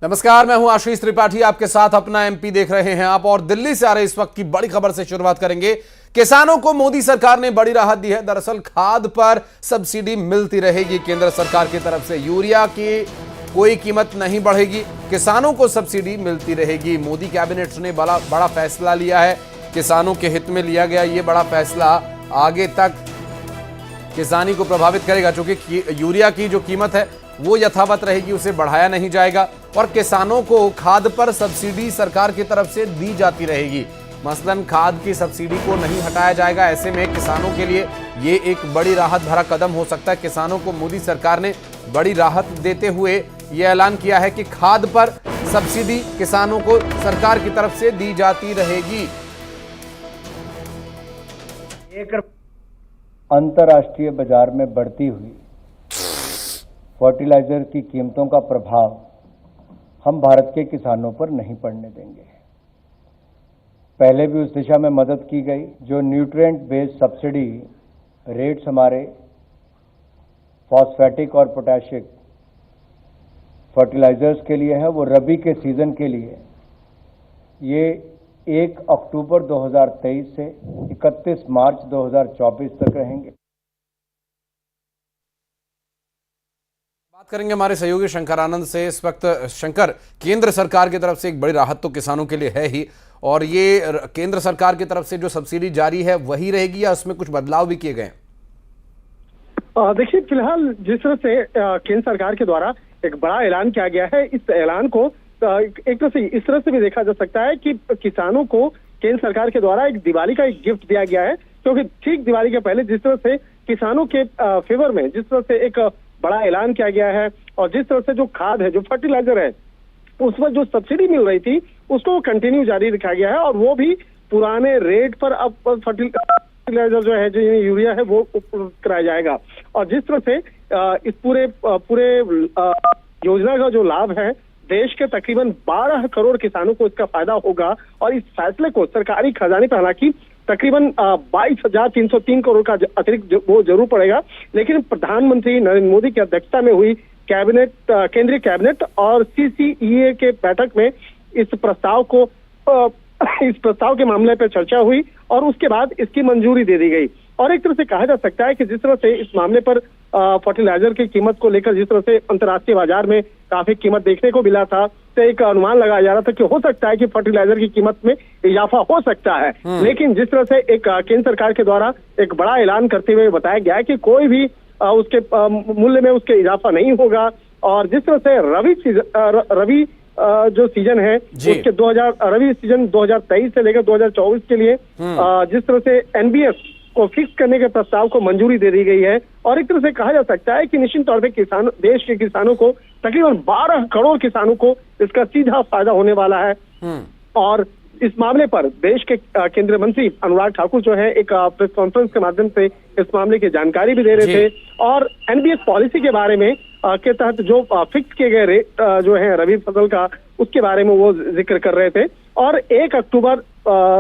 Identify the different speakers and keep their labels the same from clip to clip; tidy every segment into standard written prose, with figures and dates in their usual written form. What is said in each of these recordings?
Speaker 1: नमस्कार, मैं हूं आशीष त्रिपाठी, आपके साथ अपना एमपी देख रहे हैं आप। और दिल्ली से आ रहे इस वक्त की बड़ी खबर से शुरुआत करेंगे। किसानों को मोदी सरकार ने बड़ी राहत दी है। दरअसल खाद पर सब्सिडी मिलती रहेगी केंद्र सरकार की तरफ से। यूरिया की कोई कीमत नहीं बढ़ेगी, किसानों को सब्सिडी मिलती रहेगी। मोदी कैबिनेट ने बड़ा फैसला लिया है, किसानों के हित में लिया गया ये बड़ा फैसला आगे तक किसानी को प्रभावित करेगा, क्योंकि यूरिया की जो कीमत है वो यथावत रहेगी, उसे बढ़ाया नहीं जाएगा और किसानों को खाद पर सब्सिडी सरकार की तरफ से दी जाती रहेगी। मसलन खाद की सब्सिडी को नहीं हटाया जाएगा। ऐसे में किसानों के लिए ये एक बड़ी राहत भरा कदम हो सकता है। किसानों को मोदी सरकार ने बड़ी राहत देते हुए ये ऐलान किया है कि खाद पर सब्सिडी किसानों को सरकार की तरफ से दी जाती रहेगी।
Speaker 2: अंतर्राष्ट्रीय बाजार में बढ़ती हुई फर्टिलाइजर की कीमतों का प्रभाव हम भारत के किसानों पर नहीं पड़ने देंगे। पहले भी उस दिशा में मदद की गई। जो न्यूट्रिएंट बेस्ड सब्सिडी रेट्स हमारे फॉस्फेटिक और पोटैशिक फर्टिलाइजर्स के लिए है, वो रबी के सीजन के लिए ये 1 अक्टूबर 2023 से 31 मार्च 2024 तक रहेंगे।
Speaker 1: बात करेंगे हमारे सहयोगी शंकर आनंद से इस वक्त। शंकर, केंद्र सरकार की तरफ से एक बड़ी राहत तो किसानों के लिए है ही, और ये केंद्र सरकार की तरफ से जो सब्सिडी जारी है वही रहेगी या उसमें कुछ बदलाव भी किए गए?
Speaker 3: देखिए, फिलहाल जिस तरह से केंद्र सरकार के द्वारा एक बड़ा ऐलान किया गया है, इस ऐलान को एक तरह से इस तरह से भी देखा जा सकता है कि किसानों को केंद्र सरकार के द्वारा एक दिवाली का एक गिफ्ट दिया गया है। क्योंकि ठीक दिवाली के पहले जिस तरह से किसानों के फेवर में जिस तरह से एक बड़ा ऐलान किया गया है और जिस तरह से जो खाद है, जो फर्टिलाइजर है, उस पर जो सब्सिडी मिल रही थी उसको कंटिन्यू जारी रखा गया है और वो भी पुराने रेट पर अब फर्टिलाइजर जो है, जो यूरिया है, वो उपलब्ध कराया जाएगा। और जिस तरह से इस पूरे योजना का जो लाभ है, देश के तकरीबन 12 करोड़ किसानों को इसका फायदा होगा। और इस फैसले को सरकारी खजाने पर हालांकि तकरीबन 22,303 करोड़ का अतिरिक्त वो जरूर पड़ेगा, लेकिन प्रधानमंत्री नरेंद्र मोदी की अध्यक्षता में हुई केंद्रीय कैबिनेट और CCEA के बैठक में इस प्रस्ताव के मामले पर चर्चा हुई और उसके बाद इसकी मंजूरी दे दी गई। और एक तरह से कहा जा सकता है कि जिस तरह से इस मामले पर फर्टिलाइजर की कीमत को लेकर जिस तरह से अंतर्राष्ट्रीय बाजार में काफी कीमत देखने को मिला था, तो एक अनुमान लगाया जा रहा था कि हो सकता है कि फर्टिलाइजर की कीमत में इजाफा हो सकता है। लेकिन जिस तरह से एक केंद्र सरकार के द्वारा एक बड़ा ऐलान करते हुए बताया गया है कि कोई भी उसके मूल्य में उसके इजाफा नहीं होगा। और जिस तरह से रबी जो सीजन है उसके रबी सीजन 2023 से लेकर 2024 के लिए जिस तरह से NBS को फिक्स करने के प्रस्ताव को मंजूरी दे दी गई है। और एक तरह से कहा जा सकता है कि निश्चित तौर पर देश के किसानों को तकरीबन 12 करोड़ किसानों को इसका सीधा फायदा होने वाला है। और इस मामले पर देश के केंद्रीय मंत्री अनुराग ठाकुर जो है एक प्रेस कॉन्फ्रेंस के माध्यम से इस मामले की जानकारी भी दे रहे थे और NBS पॉलिसी के बारे में के तहत जो फिक्स किए गए रेट जो है रबी फसल का, उसके बारे में वो जिक्र कर रहे थे। और 1 अक्टूबर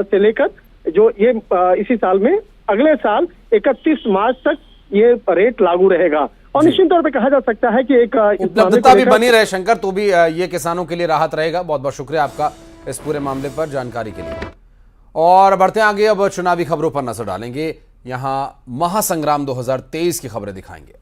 Speaker 3: से लेकर जो ये इसी साल में अगले साल 31 मार्च तक ये रेट लागू रहेगा। और निश्चित तौर पे कहा जा सकता है कि एक
Speaker 1: उपलब्धता भी बनी रहे। शंकर, तो भी ये किसानों के लिए राहत रहेगा। बहुत बहुत शुक्रिया आपका इस पूरे मामले पर जानकारी के लिए। और बढ़ते आगे, अब चुनावी खबरों पर नजर डालेंगे। यहां महासंग्राम 2023 की खबरें दिखाएंगे।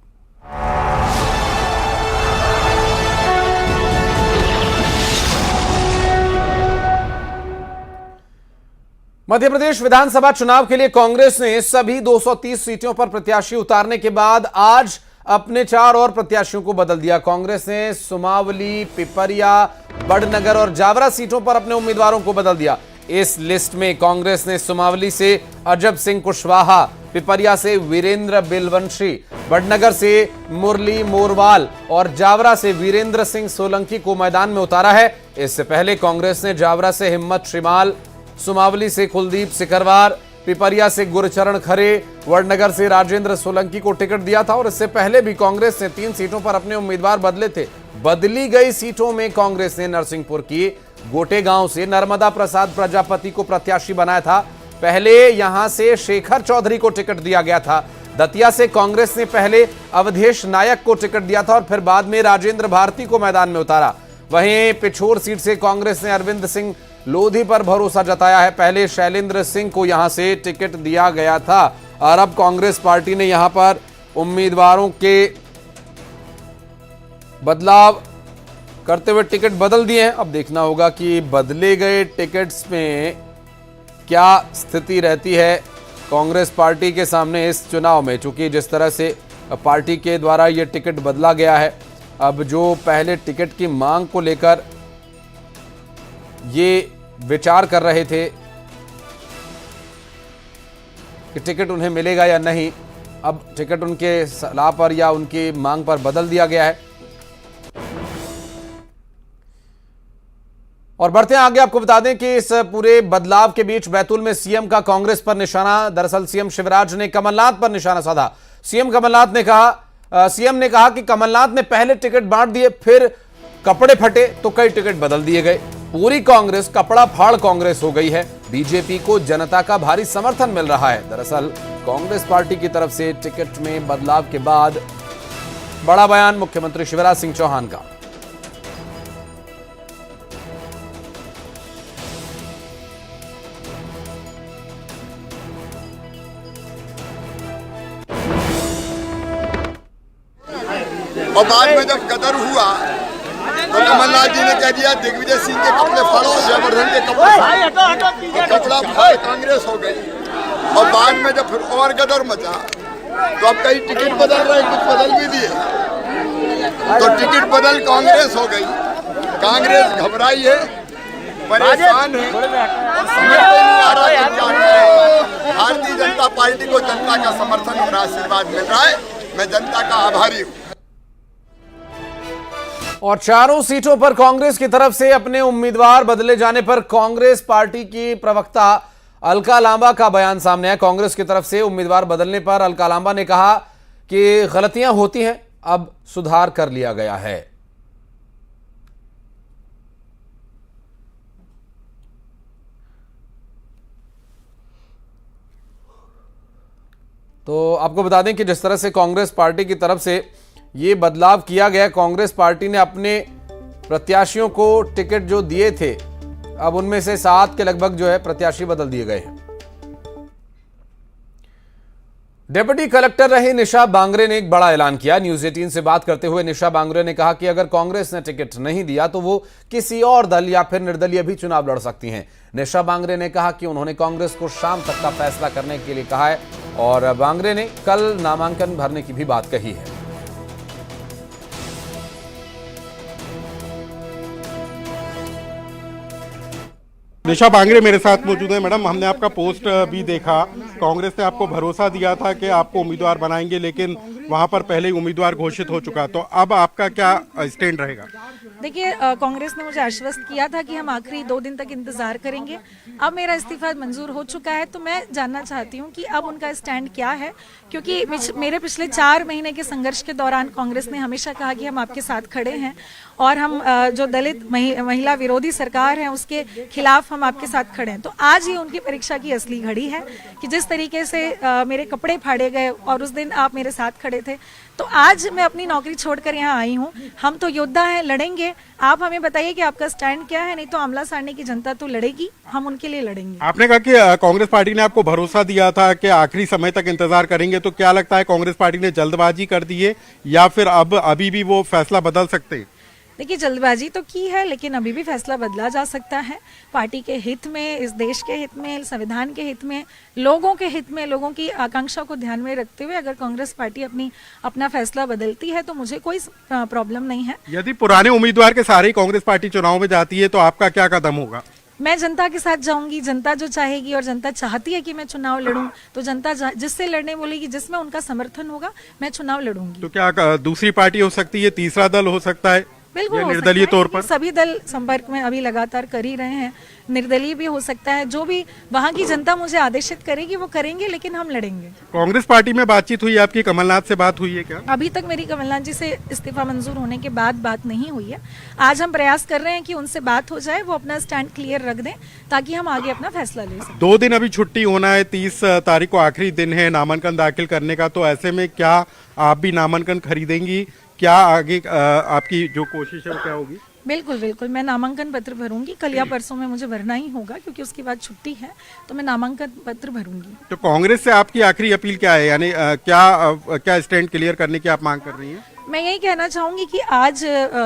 Speaker 1: मध्य प्रदेश विधानसभा चुनाव के लिए कांग्रेस ने सभी 230 सीटों पर प्रत्याशी उतारने के बाद आज अपने 4 और प्रत्याशियों को बदल दिया। कांग्रेस ने सुमावली, पिपरिया, बड़नगर और जावरा सीटों पर अपने उम्मीदवारों को बदल दिया। इस लिस्ट में कांग्रेस ने सुमावली से अजब सिंह कुशवाहा, पिपरिया से वीरेंद्र बिलवंशी, बड़नगर से मुरली मोरवाल और जावरा से वीरेंद्र सिंह सोलंकी को मैदान में उतारा है। इससे पहले कांग्रेस ने जावरा से हिम्मत श्रीमाल, सुमावली से कुलदीप सिकरवार, पिपरिया से गुरचरण खरे, वडनगर से राजेंद्र सोलंकी को टिकट दिया था। और इससे पहले भी कांग्रेस ने 3 सीटों पर अपने उम्मीदवार बदले थे। बदली गई सीटों में कांग्रेस ने नरसिंहपुर की गोटेगांव से नर्मदा प्रसाद प्रजापति को प्रत्याशी बनाया था। पहले यहां से शेखर चौधरी को टिकट दिया गया था। दतिया से कांग्रेस ने पहले अवधेश नायक को टिकट दिया था और फिर बाद में राजेंद्र भारती को मैदान में उतारा। वहीं पिछोर सीट से कांग्रेस ने अरविंद सिंह लोधी पर भरोसा जताया है। पहले शैलेंद्र सिंह को यहां से टिकट दिया गया था और अब कांग्रेस पार्टी ने यहां पर उम्मीदवारों के बदलाव करते हुए टिकट बदल दिए हैं। अब देखना होगा कि बदले गए टिकट्स में क्या स्थिति रहती है कांग्रेस पार्टी के सामने इस चुनाव में। चूंकि जिस तरह से पार्टी के द्वारा यह टिकट बदला गया है, अब जो पहले टिकट की मांग को लेकर ये विचार कर रहे थे कि टिकट उन्हें मिलेगा या नहीं, अब टिकट उनके सलाह पर या उनकी मांग पर बदल दिया गया है। और बढ़ते हैं आगे, आपको बता दें कि इस पूरे बदलाव के बीच बैतूल में सीएम का कांग्रेस पर निशाना। दरअसल सीएम शिवराज ने कमलनाथ पर निशाना साधा। सीएम ने कहा कि कमलनाथ ने पहले टिकट बांट दिए, फिर कपड़े फटे तो कई टिकट बदल दिए गए। पूरी कांग्रेस कपड़ा फाड़ कांग्रेस हो गई है। बीजेपी को जनता का भारी समर्थन मिल रहा है। दरअसल कांग्रेस पार्टी की तरफ से टिकट में बदलाव के बाद बड़ा बयान मुख्यमंत्री शिवराज सिंह चौहान का।
Speaker 4: और बाद में जब गदर हुआ तो कमलनाथ जी ने कह दिया दिग्विजय सिंह के कपड़े फाड़ो, जयवर्धन के कपड़े फाड़ो, कपड़ा फाड़ कांग्रेस हो गई। और बाद में जब फिर और गदर मचा तो अब कई टिकट बदल रहे, कुछ बदल भी दिए, तो टिकट बदल कांग्रेस हो गई। कांग्रेस घबराई है, परेशान है, समझ में नहीं आ रहा है क्या करें। भारतीय जनता पार्टी को जनता का समर्थन और आशीर्वाद मिल रहा है, मैं जनता का आभारी हूँ।
Speaker 1: और चारों सीटों पर कांग्रेस की तरफ से अपने उम्मीदवार बदले जाने पर कांग्रेस पार्टी की प्रवक्ता अलका लांबा का बयान सामने है। कांग्रेस की तरफ से उम्मीदवार बदलने पर अलका लांबा ने कहा कि गलतियां होती हैं, अब सुधार कर लिया गया है। तो आपको बता दें कि जिस तरह से कांग्रेस पार्टी की तरफ से ये बदलाव किया गया, कांग्रेस पार्टी ने अपने प्रत्याशियों को टिकट जो दिए थे, अब उनमें से 7 के लगभग जो है प्रत्याशी बदल दिए गए हैं। डिप्टी कलेक्टर रही निशा बांगरे ने एक बड़ा ऐलान किया। न्यूज 18 से बात करते हुए निशा बांगरे ने कहा कि अगर कांग्रेस ने टिकट नहीं दिया तो वो किसी और दल या फिर निर्दलीय भी चुनाव लड़ सकती हैं। निशा बांगरे ने कहा कि उन्होंने कांग्रेस को शाम तक का फैसला करने के लिए कहा है और बांगरे ने कल नामांकन भरने की भी बात कही है।
Speaker 5: निशा बांगरे मेरे साथ मौजूद है। मैडम, हमने आपका पोस्ट भी देखा, कांग्रेस ने आपको भरोसा दिया था कि आपको उम्मीदवार बनाएंगे, लेकिन वहां पर पहले ही उम्मीदवार घोषित हो चुका, तो अब आपका क्या स्टैंड रहेगा?
Speaker 6: देखिए, कांग्रेस ने मुझे आश्वस्त किया था कि हम आखिरी 2 दिन तक इंतजार करेंगे। अब मेरा इस्तीफा मंजूर हो चुका है, तो मैं जानना चाहती हूं कि अब उनका स्टैंड क्या है, क्योंकि मेरे पिछले 4 महीने के संघर्ष के दौरान कांग्रेस ने हमेशा कहा कि हम आपके साथ खड़े हैं और हम जो दलित महिला विरोधी सरकार है उसके खिलाफ हम आपके साथ खड़े हैं। तो आज ही उनकी परीक्षा की असली घड़ी है कि जिस तरीके से मेरे कपड़े फाड़े गए और उस दिन आप मेरे साथ खड़े थे, तो आज मैं अपनी नौकरी छोड़कर यहाँ आई हूँ। हम तो योद्धा हैं, लड़ेंगे। आप हमें बताइए कि आपका स्टैंड क्या है, नहीं तो आमला सारणी की जनता तो लड़ेगी, हम उनके लिए लड़ेंगे।
Speaker 5: आपने कहा कि कांग्रेस पार्टी ने आपको भरोसा दिया था कि आखिरी समय तक इंतजार करेंगे, तो क्या लगता है कांग्रेस पार्टी ने जल्दबाजी कर दी है या फिर अब अभी भी वो फैसला बदल सकते हैं?
Speaker 6: देखिए, जल्दबाजी तो की है, लेकिन अभी भी फैसला बदला जा सकता है। पार्टी के हित में, इस देश के हित में, संविधान के हित में, लोगों के हित में, लोगों की आकांक्षा को ध्यान में रखते हुए अगर कांग्रेस पार्टी अपना फैसला बदलती है तो मुझे कोई प्रॉब्लम नहीं है।
Speaker 5: यदि पुराने उम्मीदवार के सारे कांग्रेस पार्टी चुनाव में जाती है तो आपका क्या कदम होगा?
Speaker 6: मैं जनता के साथ जाऊंगी। जनता जो चाहेगी और जनता चाहती है कि मैं चुनाव लड़ूं, तो जनता जिससे लड़ने बोलेगी, जिसमें उनका समर्थन होगा, मैं चुनाव लड़ूंगी।
Speaker 5: तो क्या दूसरी पार्टी हो सकती है, तीसरा दल हो सकता है?
Speaker 6: बिल्कुल हो
Speaker 5: निर्दलीय
Speaker 6: सकता है।
Speaker 5: तौर पर
Speaker 6: सभी दल संपर्क में अभी लगातार कर ही रहे हैं। निर्दलीय भी हो सकता है, जो भी वहां की जनता मुझे आदेशित करेगी वो करेंगे, लेकिन हम लड़ेंगे।
Speaker 5: कांग्रेस पार्टी में बातचीत हुई आपकी, कमलनाथ से बात हुई है क्या?
Speaker 6: अभी तक मेरी कमलनाथ जी से इस्तीफा मंजूर होने के बाद बात नहीं हुई है। आज हम प्रयास कर रहे हैं कि उनसे बात हो जाए, वो अपना स्टैंड क्लियर रख दें ताकि हम आगे अपना फैसला ले सकें।
Speaker 5: 2 दिन अभी छुट्टी होना है, 30 तारीख को आखिरी दिन है नामांकन दाखिल करने का, तो ऐसे में क्या आप भी नामांकन खरीदेंगी? क्या आगे आपकी जो कोशिश है वो क्या होगी?
Speaker 6: बिल्कुल बिल्कुल, मैं नामांकन पत्र भरूंगी। कल या परसों में मुझे भरना ही होगा क्योंकि उसके बाद छुट्टी है, तो मैं नामांकन पत्र भरूंगी।
Speaker 5: तो कांग्रेस से आपकी आखिरी अपील क्या है, यानी क्या स्टैंड क्लियर करने की आप मांग कर रही हैं?
Speaker 6: मैं यही कहना चाहूँगी कि आज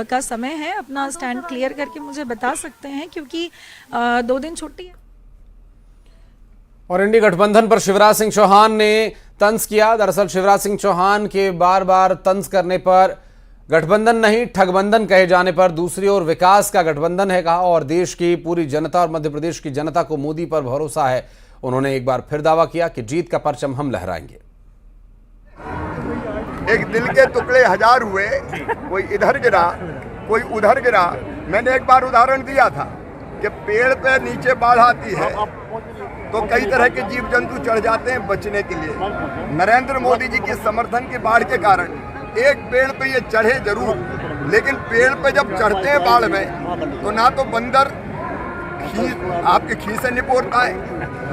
Speaker 6: का समय है, अपना स्टैंड क्लियर करके मुझे बता सकते हैं, क्योंकि 2 दिन छुट्टी है।
Speaker 1: और इंडी गठबंधन पर शिवराज सिंह चौहान ने तंज किया। दरअसल शिवराज सिंह चौहान के बार बार तंज करने पर गठबंधन नहीं ठगबंधन कहे जाने पर दूसरी ओर विकास का गठबंधन है कहा, और देश की पूरी जनता और मध्य प्रदेश की जनता को मोदी पर भरोसा है। उन्होंने एक बार फिर दावा किया कि जीत का परचम हम लहराएंगे।
Speaker 4: एक दिल के टुकड़े हजार हुए, कोई इधर गिरा कोई उधर गिरा। मैंने एक बार उदाहरण दिया था कि पेड़ पे नीचे बाढ़ आती है तो कई तरह के जीव जंतु चढ़ जाते हैं बचने के लिए। नरेंद्र मोदी जी के समर्थन की बाढ़ के कारण एक पेड़ पे ये चढ़े जरूर, लेकिन पेड़ पे जब चढ़ते हैं बाढ़ में तो ना तो बंदर आपके खीसे निपोरता है,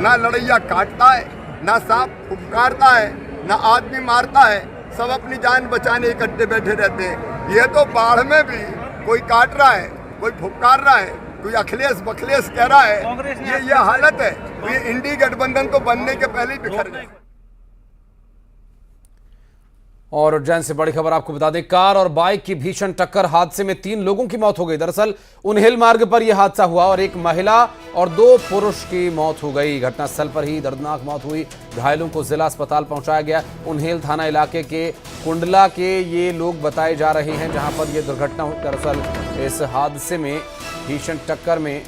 Speaker 4: ना लड़ैया काटता है, ना सांप फुफकारता है, ना आदमी मारता है। सब अपनी जान बचाने इकट्ठे बैठे रहते हैं। ये तो बाढ़ में भी कोई काट रहा है, कोई फुफकार रहा है, कोई अखिलेश बखलेश कह रहा है। ये हालत है। तो ये इंडी गठबंधन तो बनने के पहले ही बिखर गए।
Speaker 1: और उज्जैन से बड़ी खबर आपको बता दें, कार और बाइक की भीषण टक्कर हादसे में 3 लोगों की मौत हो गई। दरअसल उन्हेल मार्ग पर यह हादसा हुआ और एक महिला और 2 पुरुष की मौत हो गई। घटनास्थल पर ही दर्दनाक मौत हुई। घायलों को जिला अस्पताल पहुंचाया गया। उन्हेल थाना इलाके के कुंडला के ये लोग बताए जा रहे हैं जहां पर यह दुर्घटना हुई। दरअसल इस हादसे में भीषण टक्कर में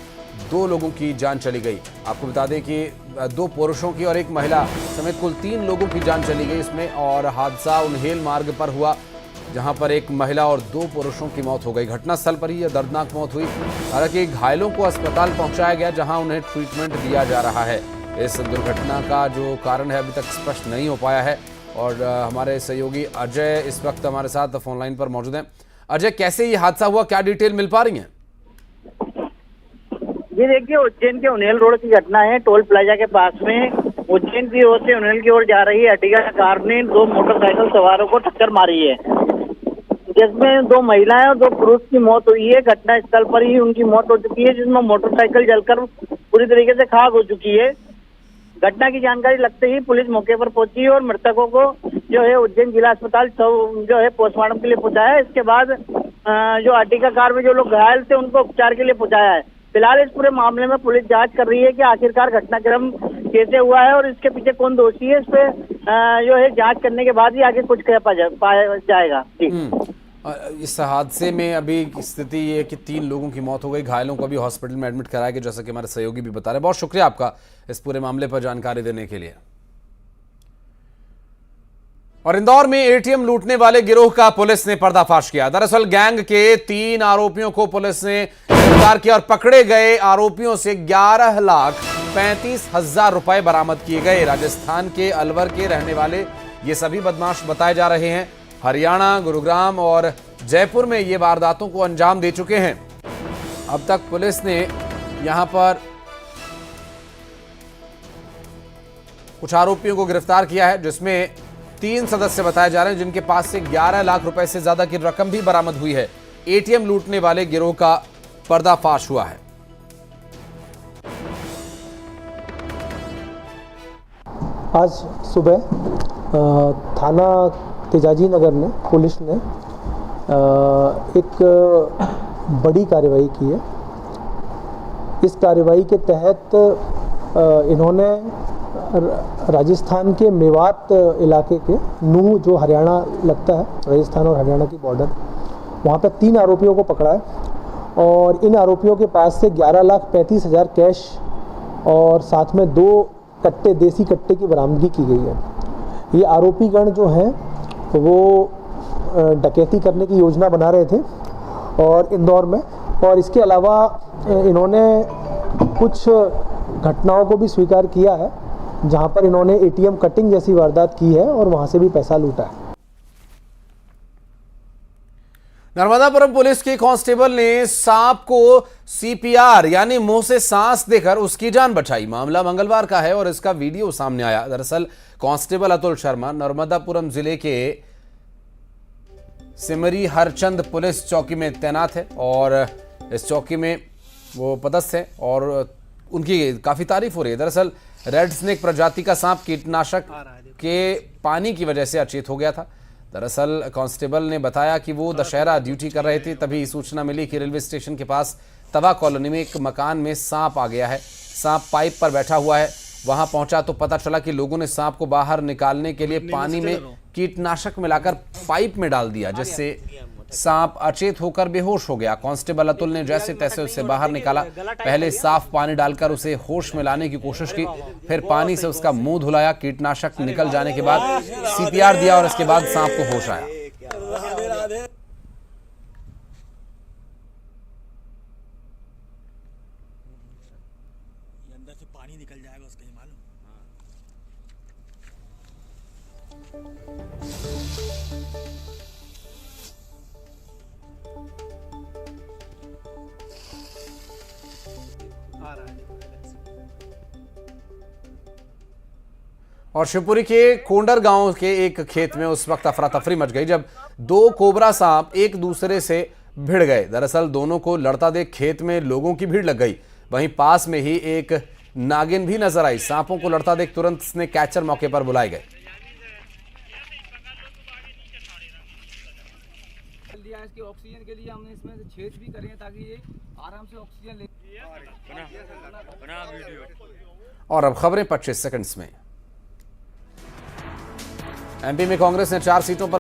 Speaker 1: 2 लोगों की जान चली गई। आपको बता दें कि 2 पुरुषों की और एक महिला समेत कुल 3 लोगों की जान चली गई इसमें। और हादसा उन्हेल मार्ग पर हुआ जहां पर एक महिला और 2 पुरुषों की मौत हो गई। घटनास्थल पर ही यह दर्दनाक मौत हुई। हालांकि घायलों को अस्पताल पहुंचाया गया जहां उन्हें ट्रीटमेंट दिया जा रहा है। इस दुर्घटना का जो कारण है अभी तक स्पष्ट नहीं हो पाया है। और हमारे सहयोगी अजय इस वक्त हमारे साथ फोन लाइन पर मौजूद हैं। अजय, कैसे ये हादसा हुआ, क्या डिटेल मिल पा रही है?
Speaker 7: ये देखिए, उज्जैन के उन्हेल रोड की घटना है। टोल प्लाजा के पास में उज्जैन की ओर से उन्हेल की ओर जा रही अर्टिगा कार ने 2 मोटरसाइकिल सवारों को टक्कर मारी है, जिसमें 2 महिलाएं और 2 पुरुष की मौत हुई है। घटना स्थल पर ही उनकी मौत हो चुकी है, जिसमें मोटरसाइकिल जलकर पूरी तरीके से खाक हो चुकी है। घटना की जानकारी लगते ही पुलिस मौके पर पहुंची और मृतकों को जो है उज्जैन जिला अस्पताल जो है पोस्टमार्टम के लिए पहुंचाया। इसके बाद जो अर्टिगा कार में जो लोग घायल थे उनको उपचार के लिए पहुंचाया है। फिलहाल इस पूरे मामले में पुलिस जांच कर रही है कि आखिरकार घटनाक्रम कैसे हुआ है और इसके पीछे कौन दोषी है। इस पे जो है जांच करने के बाद ही आगे कुछ कह पाया जाएगा।
Speaker 1: इस हादसे में अभी स्थिति ये है कि 3 लोगों की मौत हो गई। घायलों को अभी हॉस्पिटल में एडमिट कराया गया, जैसा कि हमारे सहयोगी भी बता रहे हैं। बहुत शुक्रिया आपका इस पूरे मामले पर जानकारी देने के लिए। और इंदौर में एटीएम लूटने वाले गिरोह का पुलिस ने पर्दाफाश किया। दरअसल गैंग के 3 आरोपियों को पुलिस ने गिरफ्तार किया और पकड़े गए आरोपियों से 11,35,000 रुपए बरामद किए गए। राजस्थान के अलवर के रहने वाले ये सभी बदमाश बताए जा रहे हैं। हरियाणा, गुरुग्राम और जयपुर में ये वारदातों को अंजाम दे चुके हैं। अब तक पुलिस ने यहां पर कुछ आरोपियों को गिरफ्तार किया है, जिसमें 3 सदस्य बताए जा रहे हैं जिनके पास से 11 लाख रुपए से ज्यादा की रकम भी बरामद हुई है। एटीएम लूटने वाले गिरोह का पर्दाफाश हुआ है।
Speaker 8: आज सुबह थाना तेजाजी नगर में पुलिस ने एक बड़ी कार्रवाई की है। इस कार्रवाई के तहत इन्होंने राजस्थान के मेवात इलाके के नूह, जो हरियाणा लगता है, राजस्थान और हरियाणा की बॉर्डर, वहाँ पर 3 आरोपियों को पकड़ा है और इन आरोपियों के पास से 11,35,000 कैश और साथ में 2 कट्टे, देसी कट्टे की बरामदगी की गई है। ये आरोपीगण जो हैं वो डकैती करने की योजना बना रहे थे और इंदौर में, और इसके अलावा इन्होंने कुछ घटनाओं को भी स्वीकार किया है जहां पर इन्होंने एटीएम कटिंग जैसी वारदात की है और वहां से भी पैसा लूटा है।
Speaker 1: नर्मदापुरम पुलिस के कांस्टेबल ने सांप को सीपीआर यानी मुंह से सांस देकर उसकी जान बचाई। मामला मंगलवार का है और इसका वीडियो सामने आया। दरअसल कांस्टेबल अतुल शर्मा नर्मदापुरम जिले के सिमरी हरचंद पुलिस चौकी में तैनात है और इस चौकी में वो पदस्थ है और उनकी काफ़ी तारीफ हो रही है। दरअसल रेड स्नेक प्रजाति का सांप कीटनाशक के पानी की वजह से अचेत हो गया था। दरअसल कांस्टेबल ने बताया कि वो दशहरा ड्यूटी कर रहे थे, तभी सूचना मिली कि रेलवे स्टेशन के पास तवा कॉलोनी में एक मकान में सांप आ गया है। सांप पाइप पर बैठा हुआ है। वहां पहुंचा तो पता चला कि लोगों ने सांप को बाहर निकालने के लिए पानी में कीटनाशक मिलाकर पाइप में डाल दिया, जिससे सांप अचेत होकर बेहोश हो गया। कांस्टेबल अतुल ने जैसे तैसे उसे बाहर निकाला। पहले साफ पानी डालकर उसे होश में लाने की कोशिश की, फिर पानी से उसका मुंह धुलाया। कीटनाशक निकल जाने के बाद सीपीआर दिया और इसके बाद सांप को होश आया।
Speaker 9: अंदर से पानी निकल जाएगा उसका, ये मालूम।
Speaker 1: और शिवपुरी के कोंडर गांव के एक खेत में उस वक्त अफरा तफरी मच गई जब दो कोबरा सांप एक दूसरे से भिड़ गए। दरअसल दोनों को लड़ता देख खेत में लोगों की भीड़ लग गई। वहीं पास में ही एक नागिन भी नजर आई। सांपों को लड़ता देख तुरंत स्नेक कैचर मौके पर बुलाए गए।
Speaker 10: इसकी ऑक्सीजन के लिए हमने इसमें छेद भी करे हैं ताकि ये आराम से ऑक्सीजन ले।
Speaker 1: और अब खबरें 25 सेकंड्स में। एमपी में कांग्रेस ने 4 सीटों पर